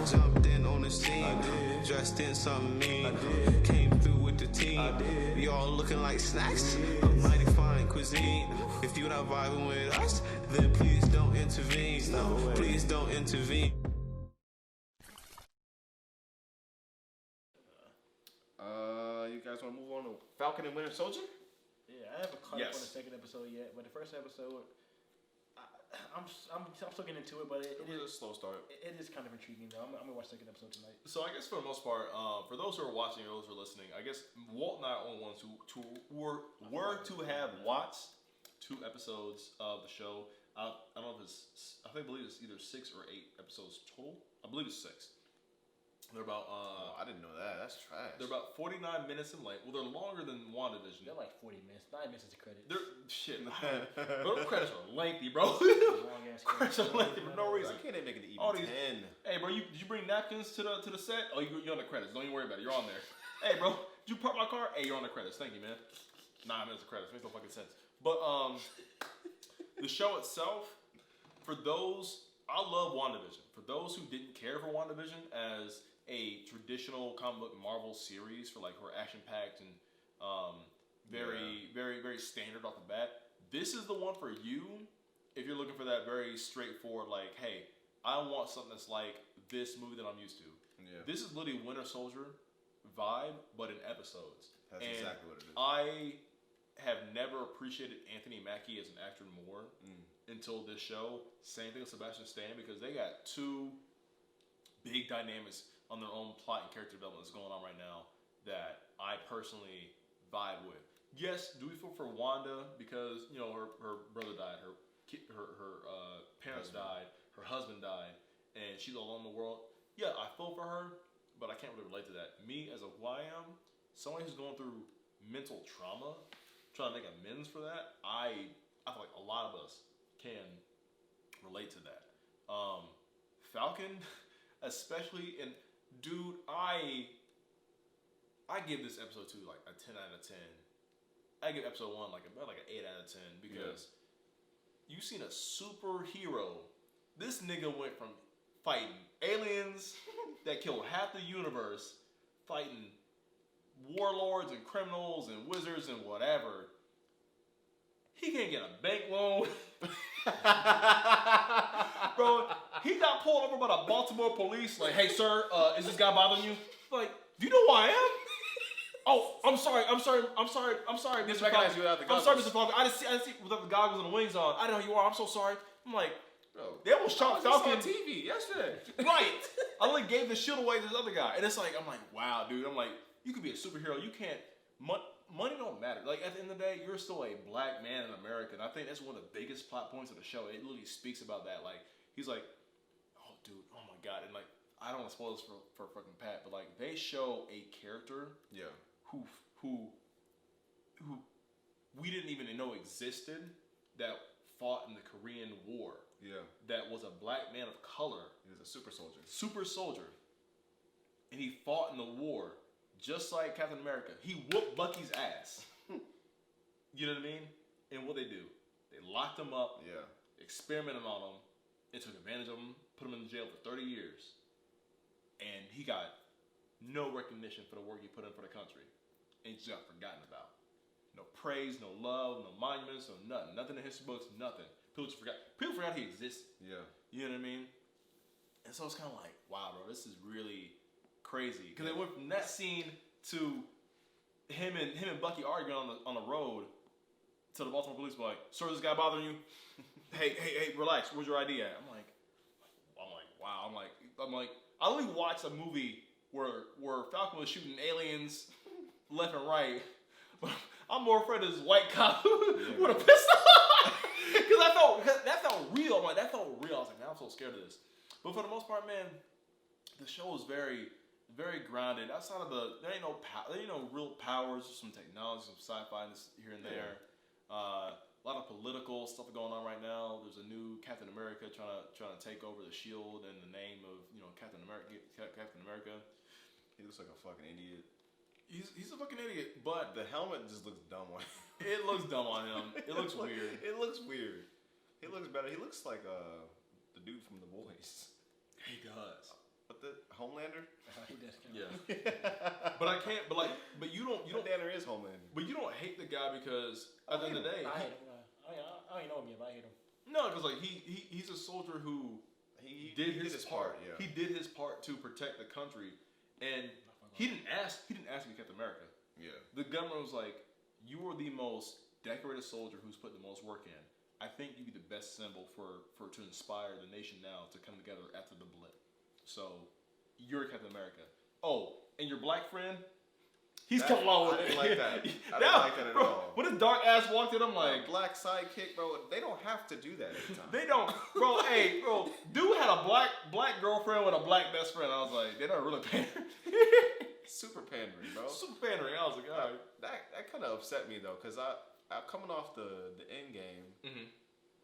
jumped in on the scene, dressed in something mean, came through with the team. Y'all looking like snacks, a mighty fine cuisine. If you're not vibing with us, then please don't intervene. No, please don't intervene. You guys want to move on to Falcon and Winter Soldier? Yeah, I haven't caught up on the second episode yet, but the first episode, I'm still getting into it, but it is a slow start. It is kind of intriguing though. I'm gonna watch the second episode tonight. So I guess for the most part, for those who are watching or those who are listening, I guess Walt and I are the only ones who were to have watched 2 episodes of the show. I don't know if it's, I believe it's either 6 or 8 episodes total. I believe it's 6. They're about, I didn't know that. That's trash. They're about 49 minutes in length. Well, they're longer than WandaVision. They're like 40 minutes. 9 minutes is the credits. They're, shit. But the credits are lengthy, bro. Long ass Credits are lengthy for no reason. I can't even make it even All these, 10. Hey, bro, did you bring napkins to the set? Oh, you're on the credits. Don't even worry about it. You're on there. Hey, bro, did you park my car? Hey, you're on the credits. Thank you, man. 9 minutes of credits. Makes no fucking sense. But, the show itself, for those, I love WandaVision. For those who didn't care for WandaVision as a traditional comic book Marvel series for like her action-packed and very standard off the bat, this is the one for you if you're looking for that very straightforward, like, hey, I want something that's like this movie that I'm used to. Yeah. This is literally Winter Soldier vibe, but in episodes. That's exactly what it is. I have never appreciated Anthony Mackie as an actor more until this show. Same thing with Sebastian Stan, because they got 2 big dynamics on their own plot and character development that's going on right now that I personally vibe with. Yes, do we feel for Wanda because, you know, her brother died, her parents died, her husband died, and she's alone in the world? Yeah, I feel for her, but I can't really relate to that. Me, as a who I am, someone who's going through mental trauma, trying to make amends for that, I feel like a lot of us can relate to that. Falcon, especially, and dude, I give this episode 2 like a 10 out of 10. I give episode 1 like an 8 out of 10 because you've seen a superhero. This nigga went from fighting aliens that killed half the universe, fighting warlords and criminals and wizards and whatever. He can't get a bank loan. Bro, he got pulled over by the Baltimore police. Like, hey, sir, is this guy bothering you? Like, do you know who I am? Oh, I'm sorry, Mr. Falcon. I'm sorry, Mr. Falcon. I didn't see without the goggles and the wings on. I didn't know who you are. I'm so sorry. I'm like, bro, they almost shot Falcon on TV yesterday. Right. I only gave the shit away to this other guy. And it's like, I'm like, wow, dude. I'm like, you could be a superhero. You can't, money don't matter. Like, at the end of the day, you're still a black man in America. And I think that's one of the biggest plot points of the show. It literally speaks about that. Like, he's like, oh, dude, oh my God. And like, I don't want to spoil this for fucking Pat, but like, they show a character who we didn't even know existed that fought in the Korean War. Yeah. That was a black man of color. He was a super soldier. Super soldier. And he fought in the war just like Captain America. He whooped Bucky's ass. You know what I mean? And what they do? They locked him up, experimented on him, and took advantage of him, put him in jail for 30 years. And he got no recognition for the work he put in for the country. And he just got forgotten about. No praise, no love, no monuments, no nothing. Nothing in history books, nothing. People forgot he existed. Yeah. You know what I mean? And so it's kind of like, wow, bro, this is really crazy. Because it went from that scene to him and Bucky arguing on the road to the Baltimore police, like, sir, this guy bothering you? hey, relax. Where's your ID at? I'm like, wow. I'm like, I only watched a movie where Falcon was shooting aliens left and right, but I'm more afraid of this white cop with a pistol. Because that felt real. I'm like, that felt real. I was like, man, I'm so scared of this. But for the most part, man, the show is very, very grounded. Outside of there ain't no real powers, some technology, some sci-fi here and there. A lot of political stuff going on right now. There's a new Captain America trying to take over the shield in the name of Captain America. He looks like a fucking idiot. He's a fucking idiot, but the helmet just looks dumb on him. It looks dumb on him. It looks weird. It looks weird. He looks better. He looks like the dude from The Boys. He does. But But I can't. But you don't. Danner is Homelander. But you don't hate the guy because at the end of the day, I hate him. I don't know him yet, but I hate him. No, because like he's a soldier who he did his part. Yeah. He did his part to protect the country, and he didn't ask to be Captain America. Yeah. The government was like, you are the most decorated soldier who's put the most work in. I think you'd be the best symbol to inspire the nation now to come together after the blip. So you're Captain America. Oh, and your black friend, he's come along with it. I didn't like that. I didn't like that at all. When his dark ass walked in, I'm like, black sidekick, bro. They don't have to do that every time. They don't, bro. Hey, bro, dude had a black girlfriend with a black best friend. I was like, they're not really pandering. Super pandering, bro. Super pandering. I was like, all right. That kind of upset me though, cause I coming off the end game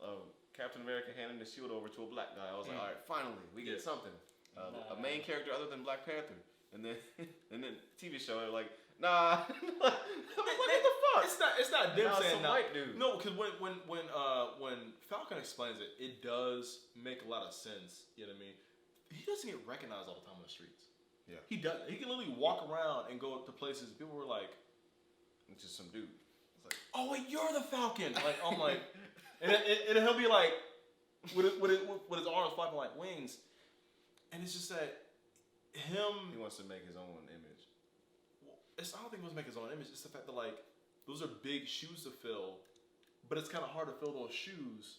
of Captain America handing the shield over to a black guy. I was like, all right, finally we get something. A main character other than Black Panther, and then TV show they're like, nah. What the fuck? It's not them saying some white dude. No, because when Falcon explains it, it does make a lot of sense. You know what I mean? He doesn't get recognized all the time on the streets. Yeah, he does. He can literally walk around and go to places. And people were like, "It's just some dude." It's like, "Oh wait, you're the Falcon!" Like I'm like, and he'll be like, with his arms flapping like wings, and it's just that he wants to make his own image. Well, I don't think he wants to make his own image. It's the fact that like those are big shoes to fill, but it's kind of hard to fill those shoes,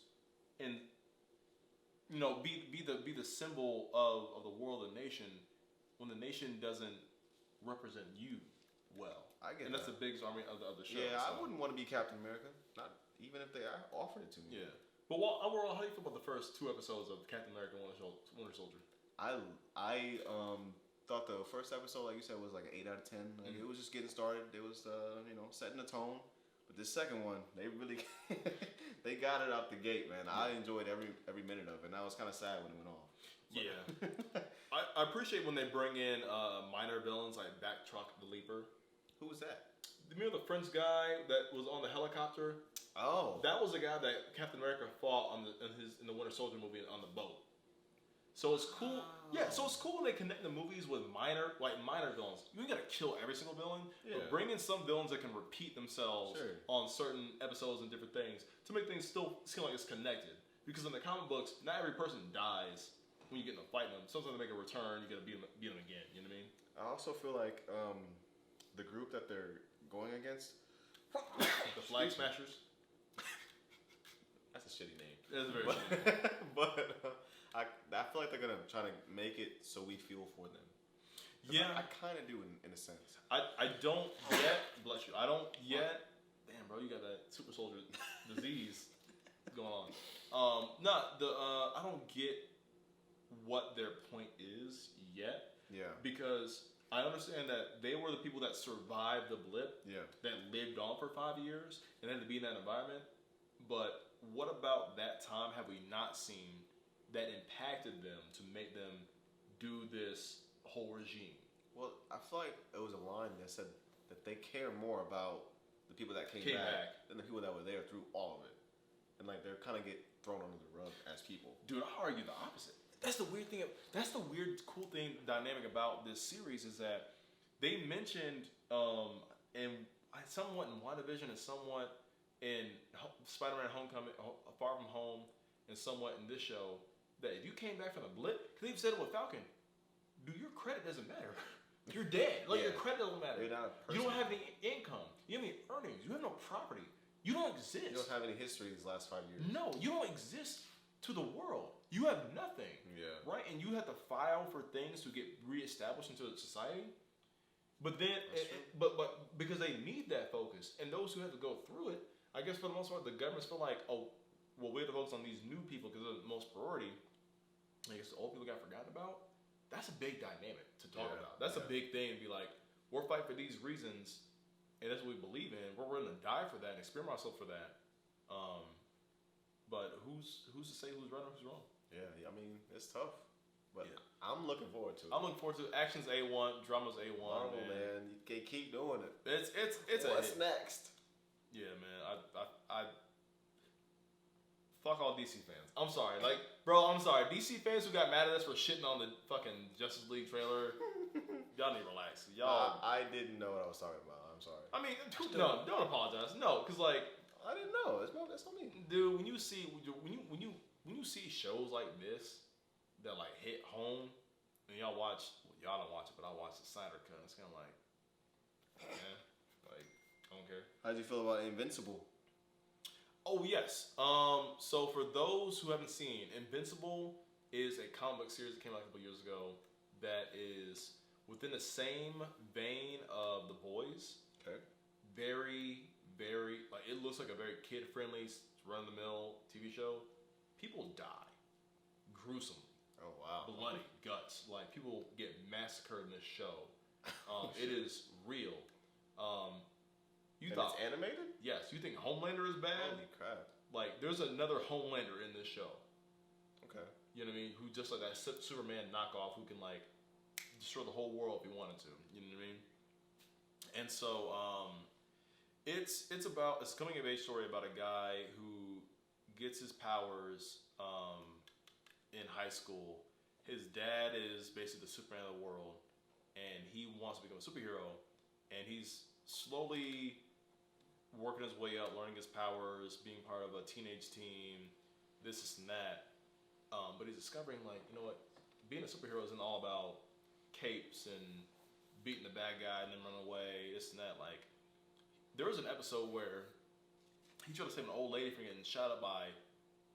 and be the symbol of the world and nation. When the nation doesn't represent you well, I get and that's the biggest army of the show. Yeah, so. I wouldn't want to be Captain America, not even if they offered it to me. Yeah, but overall, how do you feel about the first 2 episodes of Captain America: Winter Soldier? I thought the first episode, like you said, was like an 8 out of 10. Like, it was just getting started. It was setting the tone. But this second one, they really they got it out the gate, man. I enjoyed every minute of it, and I was kind of sad when it went off. Yeah, I appreciate when they bring in minor villains like Backtrack the Leaper. Who was that? Remember the French guy that was on the helicopter? Oh, that was the guy that Captain America fought in the Winter Soldier movie on the boat. So it's cool. Yeah, so it's cool when they connect the movies with minor villains. You ain't gotta kill every single villain, but bring in some villains that can repeat themselves on certain episodes and different things to make things still seem like it's connected. Because in the comic books, not every person dies when you get in a fight with them. Sometimes they make a return, you gotta beat them again. You know what I mean? I also feel like the group that they're going against, the Flag Smashers. That's a shitty name. That's a very shitty name. But I feel like they're gonna try to make it so we feel for them. Yeah, I kind of do in a sense. I don't yet. Bless you. I don't yet. Damn, bro, you got that super soldier disease going on. I don't get what their point is yet. Yeah. Because I understand that they were the people that survived the blip. Yeah. That lived on for 5 years and had to be in that environment. But what about that time have we not seen that impacted them to make them do this whole regime? Well, I feel like it was a line that said that they care more about the people that came back than the people that were there through all of it. And like they're kind of get thrown under the rug as people. Dude, I argue the opposite. That's the weird thing. That's the weird, cool thing, dynamic about this series is that they mentioned, somewhat in WandaVision and somewhat in Spider-Man: Homecoming, Far From Home, and somewhat in this show, that if you came back from the blip, because they've said it with Falcon, dude, your credit doesn't matter. You're dead. Like your credit doesn't matter. You don't have any income. You have any earnings. You have no property. You don't exist. You don't have any history these last 5 years. No, you don't exist to the world. You have nothing. Yeah. Right? And you have to file for things to get reestablished into society. But then, but because they need that focus, and those who have to go through it, I guess for the most part, the governments feel like, oh, well, we have to focus on these new people because they're the most priority. I guess the old people got forgotten about. That's a big dynamic to talk about. That's a big thing to be like, we're fighting for these reasons, and that's what we believe in. We're willing to die for that and experiment ourselves for that. But who's to say who's right or who's wrong? Yeah, I mean, it's tough. But I'm looking forward to it. I'm looking forward to it. Action's A1, drama's A1. Marvel, man. You can keep doing it. It's What's next? Yeah, man. Fuck all DC fans. I'm sorry. Like, bro, I'm sorry. DC fans who got mad at us for shitting on the fucking Justice League trailer, y'all need to relax. Y'all. I didn't know what I was talking about. I'm sorry. I mean, no, don't apologize. No, because, like. I didn't know. That's on me. Dude, when you see shows like this that, like, hit home, and y'all watch, well, y'all don't watch it, but I watch the Snyder Cut, and it's kind of like, yeah, like, I don't care. How do you feel about Invincible? Oh, yes. So for those who haven't seen, Invincible is a comic book series that came out a couple years ago that is within the same vein of The Boys. Okay. Very, very, like, it looks like a very kid-friendly, run-of-the-mill TV show. People die gruesomely. Oh, wow. Bloody guts. Like, people get massacred in this show. It is real. It's animated? Yes. You think Homelander is bad? Holy crap. Like, there's another Homelander in this show. Okay. You know what I mean? Who just like that Superman knockoff who can, like, destroy the whole world if he wanted to. You know what I mean? And so, it's a coming of age story about a guy who gets his powers in high school. His dad is basically the Superman of the world, and he wants to become a superhero, and he's slowly working his way up, learning his powers, being part of a teenage team, this and that. But he's discovering, like, you know what, being a superhero isn't all about capes and beating the bad guy and then running away, this and that. Like, there was an episode where he tried to save an old lady from getting shot up by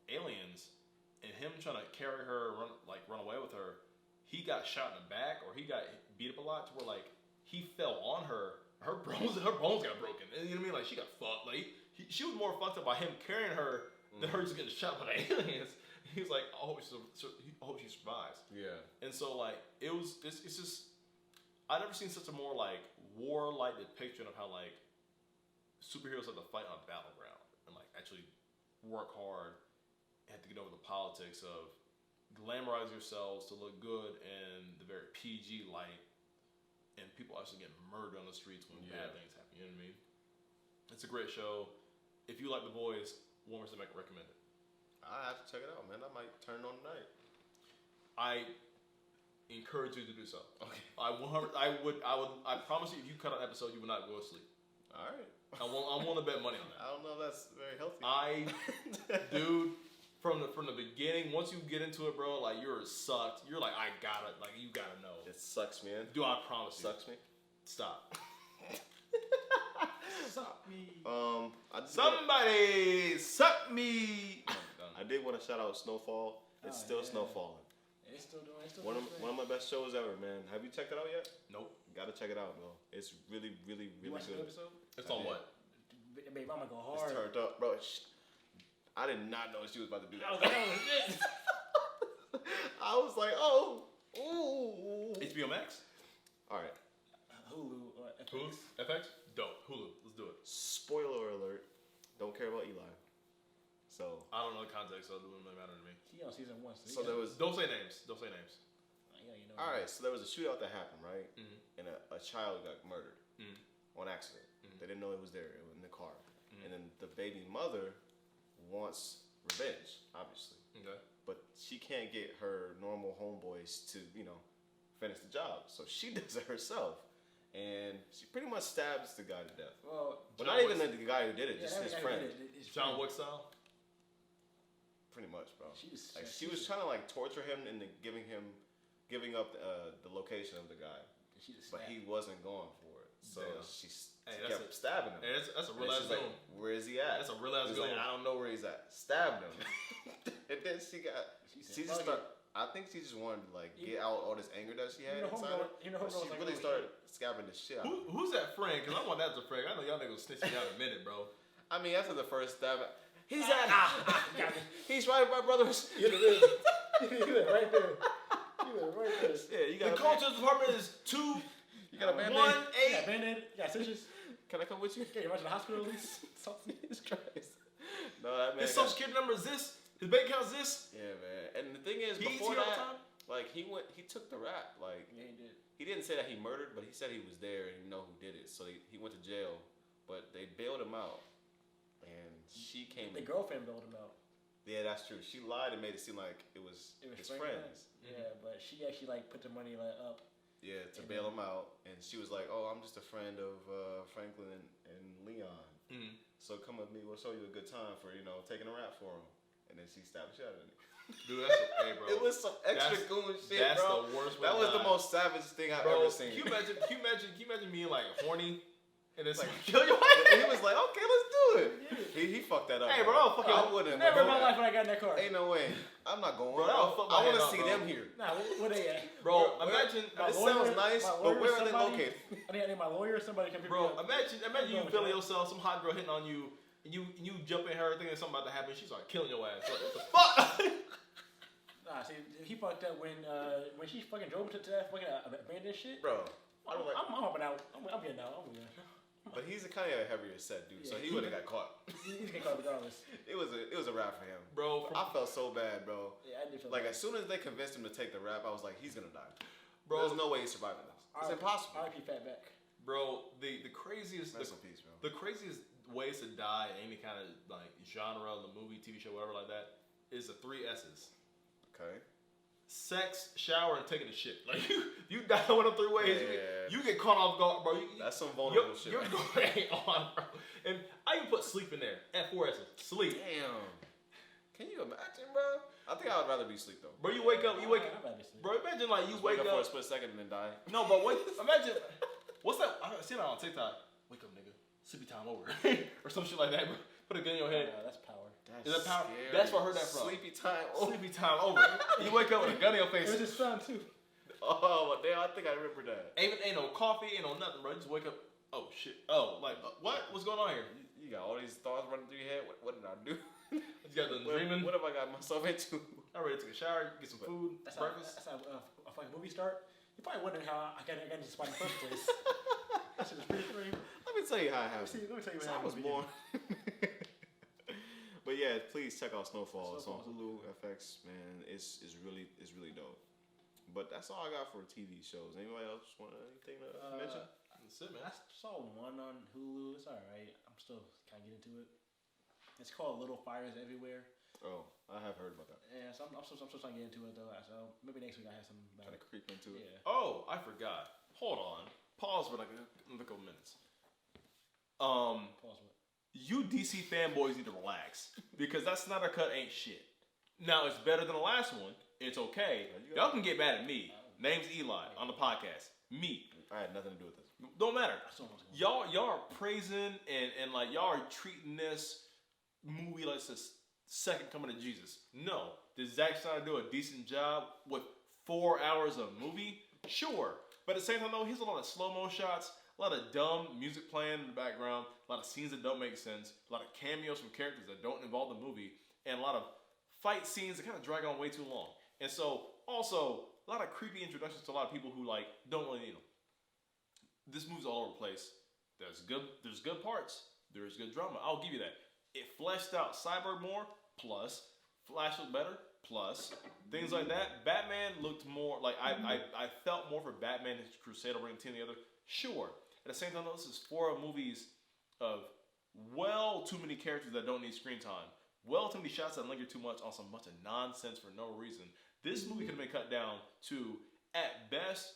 aliens, and him trying to carry her, run away with her, he got shot in the back, or he got beat up a lot to where, like, he fell on her. Her bones got broken. And you know what I mean? Like, she got fucked. Like, she was more fucked up by him carrying her than her just getting shot by the aliens. He's like, I hope she survives. Yeah. And so, like, it's just, I've never seen such a more, like, war-like depiction of how, like, superheroes have to fight on a battleground and, like, actually work hard and have to get over the politics of glamorizing yourselves to look good in the very PG light, and people actually get murdered on the streets when bad things happen. You know what I mean? It's a great show. If you like The Boys, 100% recommend it. I have to check it out, man. I might turn it on tonight. I encourage you to do so. Okay. I promise you, if you cut an episode, you will not go to sleep. All right. I'm willing to bet money on that. I don't know if that's very healthy. Dude, from the beginning, once you get into it, bro, like, you're sucked. You're like, I gotta, like, you gotta know. It sucks, man. Dude, I promise you. Sucks me. Stop. Suck me. Somebody suck me. I did want to shout out Snowfall. It's still snowfalling. It's still doing. One of my best shows ever, man. Have you checked it out yet? Nope. Gotta check it out, bro. It's really, really, really watched good. The episode? It's on what? Babe, I'm gonna go hard. It's turned up, bro. I did not know she was about to do that. I was like, oh shit. I was like, oh, ooh. HBO Max? All right. Hulu or FX. Hulu? FX? Dope. Hulu. Let's do it. Spoiler alert. Don't care about Eli. So. I don't know the context, so it doesn't really matter to me. He on season 1. So there was. Don't say names. Don't say names. Yeah, you know. All right. So there was a shootout that happened, right? Mm-hmm. And a child got murdered on accident. Mm-hmm. They didn't know it was there. It was in the car. And then the baby mother wants revenge, obviously. Okay. But she can't get her normal homeboys to, finish the job. So she does it herself. And she pretty much stabs the guy to death. Well, not even the guy who did it, just his friend. John Wick style? Pretty much, bro. She was trying trying to torture him into giving up the location of the guy. But he wasn't going for it. So she kept stabbing him. Hey, that's a real ass like, where is he at? That's a real ass He's like, I don't know where he's at. Stabbed him. And then I think she just wanted to, like, get out all this anger that she had inside her. She really started scabbing the shit out of him. Who's that friend? Because I want that as a friend. I know y'all niggas snitch me out in a minute, bro. I mean, after the first stab, he's he's right, my brothers. You went right there. Yeah, you got the culture department is 2. You got a Band-Aid? 1 8. You got Band-Aid? You got stitches? Can I come with you? Can you run to the hospital at least? Jesus Christ. No, that man. His social security number is this. His bank account is this. Yeah, man. And the thing is, He before eats here all the that, time? like, he took the rap. Like, Yeah, he did. He didn't say that he murdered, but he said he was there and he know who did it. So he went to jail, but they bailed him out. And she came. The girlfriend bailed him out. Yeah, that's true. She lied and made it seem like it was his friends. Yeah, but she actually like put the money up. Yeah, to bail him out, and she was like, "Oh, I'm just a friend of Franklin and Leon. So come with me. We'll show you a good time for taking a rap for him." And then she stabbed the shit out of him. Dude, hey, bro. It was some extra goon shit, that's bro. The worst way that was the most savage thing I've ever seen. Can you imagine being like horny and it's like kill your wife? And he was like, "Okay, let's do it." He fucked that up. Hey, bro, I wouldn't. Never in my life when I got in that car. Ain't no way. I'm not going. Bro, I want to see them here. Nah, where they at? Bro, imagine. This sounds nice, but where are they located? I need my lawyer. Somebody can pick me Bro, up. imagine you feeling yourself, some hot girl hitting on you, and you jump in her thinking something about to happen. She's like killing your ass. Like, what the fuck? Nah, see, he fucked up when she fucking drove to that fucking abandoned shit. Bro, I'm hopping out. I'm getting out. I'm getting out. But he's a kind of heavier set dude, so he would have got caught. He's getting caught regardless. It was a rap for him, bro. I felt so bad, bro. Yeah, I did feel like bad. As soon as they convinced him to take the rap, I was like, he's gonna die. Bro, there's no way he's surviving this. It's impossible. R.I.P. Fatback. Bro, the craziest Rest in peace, bro. The craziest ways to die in any kind of like genre, the movie, TV show, whatever like that, is the 3 S's. Okay. Sex, shower, and taking a shit. Like you die one of 3 ways. Yeah. You get caught off guard, bro. That's some vulnerable shit. Your guard ain't on, bro. And I even put sleep in there. At 4 S's. Sleep. Damn. Can you imagine, bro? I think I would rather be asleep though. Bro, you wake up. Bro, imagine like you wake up for a split second and then die. No, but imagine. What's that? I seen that on TikTok. Wake up, nigga. Sleepy time over, or some shit like that. Bro. Put a gun in your head. That's power. Is that power? That's where I heard that from. Sleepy time over. Sleepy time over. You wake up with a gun in your face. It was his son too. Oh, well, damn! I think I remember that. Ain't no coffee, ain't no nothing, bro. You just wake up. Oh shit. Oh, like what? What's going on here? You got all these thoughts running through your head. What did I do? You got the dreaming. What have I got myself into? I'm ready to take a shower, get some food, breakfast. That's how a fucking movie start. You're probably wondering how I got into this spot in the first place. That shit is pretty crazy. Let me tell you how it happened. Let me tell you I was born. But yeah, please check out Snowfall. It's on Hulu, FX, man. It's really dope. But that's all I got for TV shows. Anybody else want anything to mention? That's it, man. I saw one on Hulu. It's alright. I'm still kind of getting into it. It's called Little Fires Everywhere. Oh, I have heard about that. Yeah, so I'm still trying to get into it though. So maybe next week I have some. Trying to creep into it. Yeah. Oh, I forgot. Hold on. Pause for like a couple minutes. Pause what? You DC fanboys need to relax because that Snyder Cut ain't shit. Now it's better than the last one. It's okay. Y'all can get mad at me. Name's Eli on the podcast. Me. I had nothing to do with this. Don't matter. Y'all are praising and like y'all are treating this movie like it's the second coming of Jesus. No. Did Zack Snyder do a decent job with 4 hours of movie? Sure. But at the same time though, here's a lot of slow-mo shots, a lot of dumb music playing in the background, a lot of scenes that don't make sense, a lot of cameos from characters that don't involve the movie, and a lot of fight scenes that kind of drag on way too long. And so, also, a lot of creepy introductions to a lot of people who like don't really need them. This movie's all over the place. There's good parts. There's good drama. I'll give you that. It fleshed out Cyborg more, plus Flash looked better, plus things like that. Batman looked more like I felt more for Batman and his Crusader bringing the team together. Sure. At the same time, though, this is 4 movies of well too many characters that don't need screen time. Well too many shots that linger too much on some bunch of nonsense for no reason. This movie could have been cut down to, at best,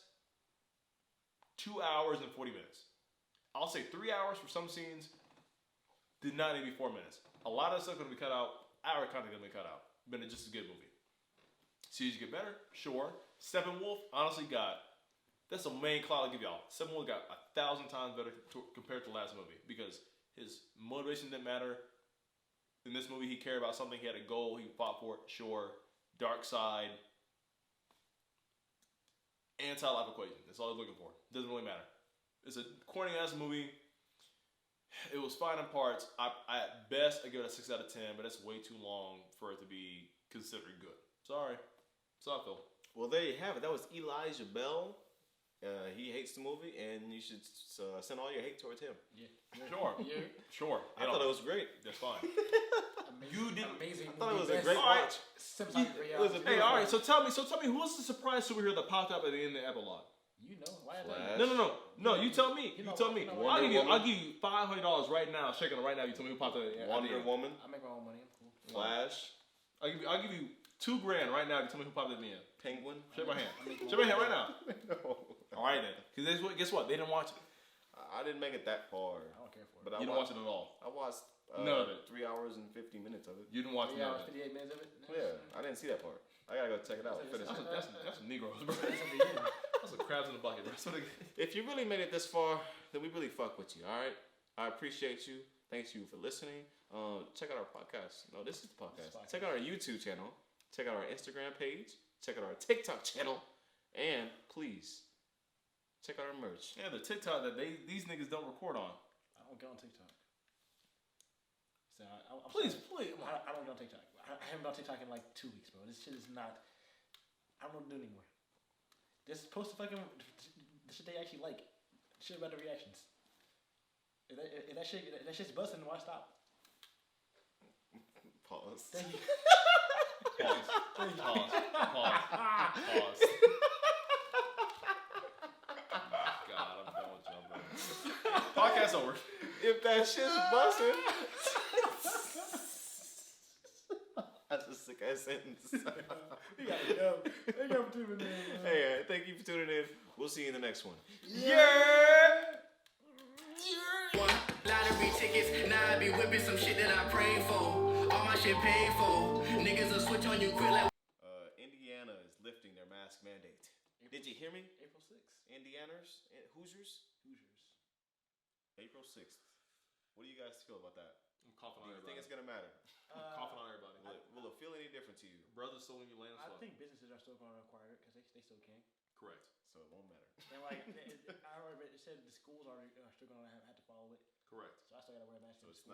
2 hours and 40 minutes. I'll say 3 hours for some scenes. Did not need to be 4 minutes. A lot of stuff going to be cut out. Hour content going to be cut out. But it's just a good movie. Series get better? Sure. Steppenwolf, honestly, that's the main clout I'll give y'all. Steppenwolf got 1,000 times better compared to the last movie because his motivation didn't matter. In this movie, he cared about something. He had a goal. He fought for it. Sure. Dark side. Anti-life equation. That's all he's looking for. Doesn't really matter. It's a corny-ass movie. It was fine in parts. At best, I give it a 6 out of 10, but it's way too long for it to be considered good. Sorry. That's how I feel. Well, there you have it. That was Elijah Bell. He hates the movie, and you should send all your hate towards him. Yeah. Sure. Yeah. Sure. I thought it was great. That's fine. You did amazing. I thought it was a great watch. Hey, all right. So tell me, who was the surprise superhero that popped up at the end of the epilogue? You know why? No. You tell me. You tell me. I'll give you $500 right now. Shaking it right now. You tell me who popped up. Wonder Woman. I make my own money. I'm cool. Flash. I'll give you $2,000 right now to tell me who popped at the end. Penguin. Shake my hand. Shake my hand right now. No. All right then. Because guess what? They didn't watch it. I didn't make it that far. I don't care for it. But You didn't watch it at all. I watched none of it. 3 hours and 50 minutes of it. You didn't watch it. 3 hours, 58 minutes of it? Yeah, I didn't see that part. I gotta go check it out. Finish it. That's some Negroes, bro. That's some crabs in the bucket, bro. If you really made it this far, then we really fuck with you, all right? I appreciate you. Thanks you for listening. Check out our podcast. No, this is the podcast. Check out our YouTube channel. Check out our Instagram page. Check out our TikTok channel. And please, check out our merch. Yeah, the TikTok that these niggas don't record on. I don't get on TikTok. So please. I don't get on TikTok. I haven't been on TikTok in like 2 weeks, bro. This shit is not. I don't know what to do anymore. Just post the shit they actually like. Shit about the reactions. If that shit's busting, why stop? Pause. Thank you. Pause. God, I'm done with y'all, bro. Podcast over. If that shit's busting. That's a sick ass sentence. We gotta go. Thank you for tuning in. Hey, thank you for tuning in. We'll see you in the next one. Yeah. Lottery tickets, now I be whipping some shit that I prayed for. All my shit paid for. Niggas will switch on you quick like. Indiana is lifting their mask mandate. Did you hear me? April 6th. Indianers? Hoosiers? Hoosiers. April 6th. What do you guys feel about that? I'm coughing Do on you think everybody. it's going to matter? I'm coughing on everybody. Will it feel any different to you? Brothers, so when you land I slow. think businesses are still going to require it because they still can. Correct. So it won't matter. And like, I remember it said the schools are still going to have to follow it. Correct. So I still got to wear a mask. So it's